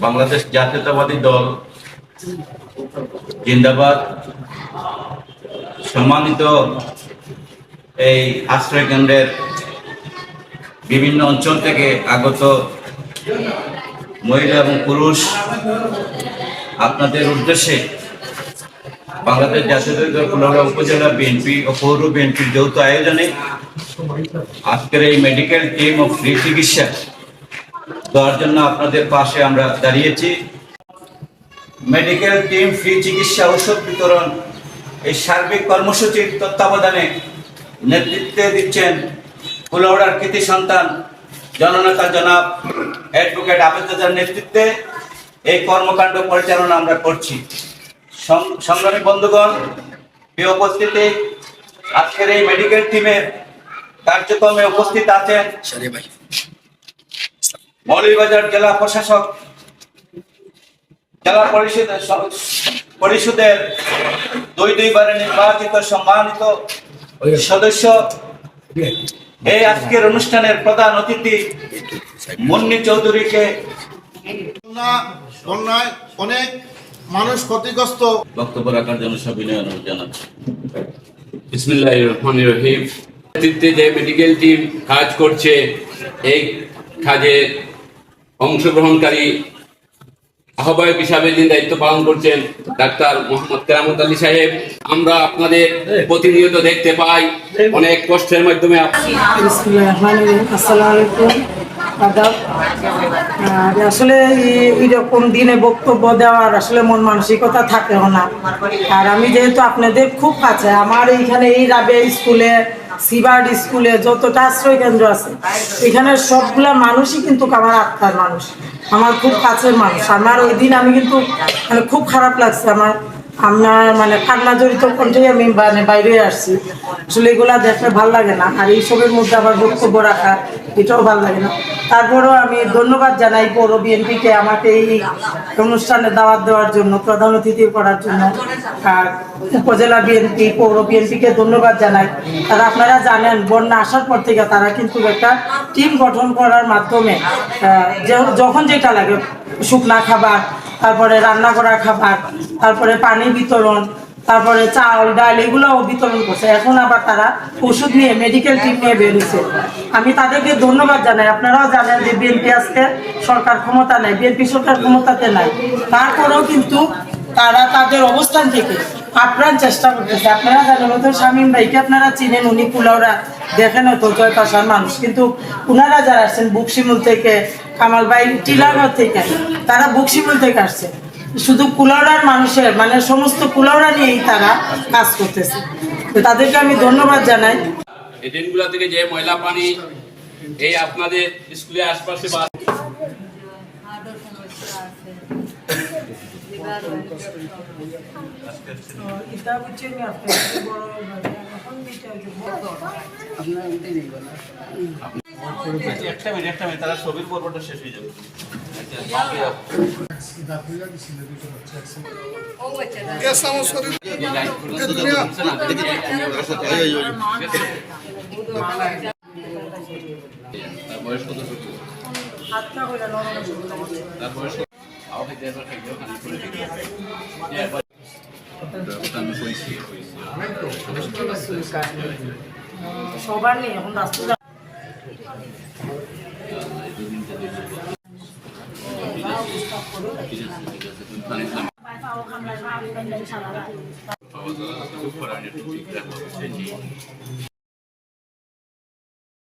বাংলাদেশ জাতীয়তাবাদী দল জিন্দাবাদ। সম্মানিত এই আশ্রয় কেন্দ্রের বিভিন্ন অঞ্চল থেকে আগত মহিলা এবং পুরুষ, আপনাদের উদ্দেশ্যে বাংলাদেশ জাতীয়তাবাদী দল কুলাউড়া উপজেলা বিএনপি ও পৌর বিএনপির যৌথ আয়োজনে আজকের এই মেডিকেল টিম ও ফ্রি চিকিৎসা দেওয়ার জন্য আপনাদের পাশে আমরা দাঁড়িয়েছি। মেডিকেল টিম ফ্রি চিকিৎসা ঔষধ বিতরণ এই সার্বিক কর্মসূচির তত্ত্বাবধানে নেতৃত্বে দিচ্ছেন কুলাউড়ার কৃতি সন্তান জননেতা জনাব অ্যাডভোকেট আবেদার নেতৃত্বে এই কর্মকাণ্ড পরিচালনা আমরা করছি। সংগ্রামী বন্ধুগণ, প্রিয় উপস্থিতি, আজকের এই মেডিকেল টিমের কার্যক্রমে উপস্থিত আছেন মৌলভীবাজার জেলা প্রশাসক, জেলা পরিষদের দুইবারে নির্বাচিত সম্মানিত সদস্য, এই আজকের অনুষ্ঠানের প্রধান অতিথি মুন্নি চৌধুরীকে বন্যায় অনেক মানুষ ক্ষতিগ্রস্ত। বক্তব্য রাখার জন্য সবিনয় অনুরোধ জানাচ্ছি। বিসমিল্লাহির রহমানির রহিম। নেতৃত্বে যে মেডিকেল টিম কাজ করছে, এই কাজে অংশগ্রহণকারী আহ্বায়ক হিসাবে যিনি দায়িত্ব পালন করছেন ডাক্তার মোহাম্মদ কেরামত আলী সাহেব, আমরা আপনাদের প্রতিনিয়ত দেখতে পাই অনেক কষ্টের মাধ্যমে। আসলে এরকম দিনে বক্তব্য দেওয়ার আসলে মন মানসিকতা থাকেও না। আর আমি যেহেতু আপনাদের খুব কাছে, আমার এইখানে এই রাবিয়া স্কুলে, সিবার্ড স্কুলে যতটা আশ্রয় কেন্দ্র আছে, এখানে সবগুলা মানুষই কিন্তু আমার আত্মার মানুষ, আমার খুব কাছের মানুষ। আমার ওই দিন আমি কিন্তু মানে খুব খারাপ লাগছে, আমার মানে কান্না জড়িত কণ্ঠেই আমি বাইরে আসছি। আসলে এগুলা দেখলে ভাল লাগে না, আর এইসবের মধ্যে আবার বক্তব্য রাখা এটাও ভাল লাগে না। তারপরেও আমি ধন্যবাদ জানাই পৌর বিএনপিকে আমাকে এই অনুষ্ঠানে দাওয়াত দেওয়ার জন্য, প্রধান অতিথি করার জন্য। আর উপজেলা বিএনপি, পৌর বিএনপিকে ধন্যবাদ জানাই। তারা, আপনারা জানেন, বন্যা আসার পর থেকে তারা কিন্তু একটা টিম গঠন করার মাধ্যমে যখন যেটা লাগে, শুকনা খাবার, তারপরে রান্না করা খাবার, তারপরে পানি বিতরণ, তারপরে চাল ডাল এগুলোও বিতরণ করছে। এখন আবার তারা ওষুধ নিয়ে, মেডিকেল টিম নিয়ে বেরিয়েছে। আমি তাদেরকে ধন্যবাদ জানাই। আপনারাও জানেন যে বিএনপি আজকে সরকার ক্ষমতা নেই, বিএনপি সরকার ক্ষমতাতে নাই, তারপরেও কিন্তু তারা তাদের অবস্থান থেকে আপ্রাণ চেষ্টা করতেছে। আপনারা জানেন, হয়তো শামীম ভাইকে আপনারা চিনেন, উনি কুলাউড়া দেখেন হয়তো জয়পাশার মানুষ, কিন্তু ওনারা যারা আসছেন বুকশিমুল থেকে, কামাল ভাই টিলাগড় থেকে, তারা বুকশিমুল থেকে আসছে। শুধু কুলাউড়ার মানুষের মানে সমস্ত কুলাউড়া নিয়েই তারা কাজ করতেছে। তো তাদেরকে আমি ধন্যবাদ জানাই। এই দিনগুলো থেকে যে ময়লা পানি এই আপনাদের স্কুলের আশপাশে একটা মিনিট, তারা ছবির পর্বটা শেষ হয়ে যাবে। বয়স কত? তার বয়স সবার নেই এখন রাস্তা। খুব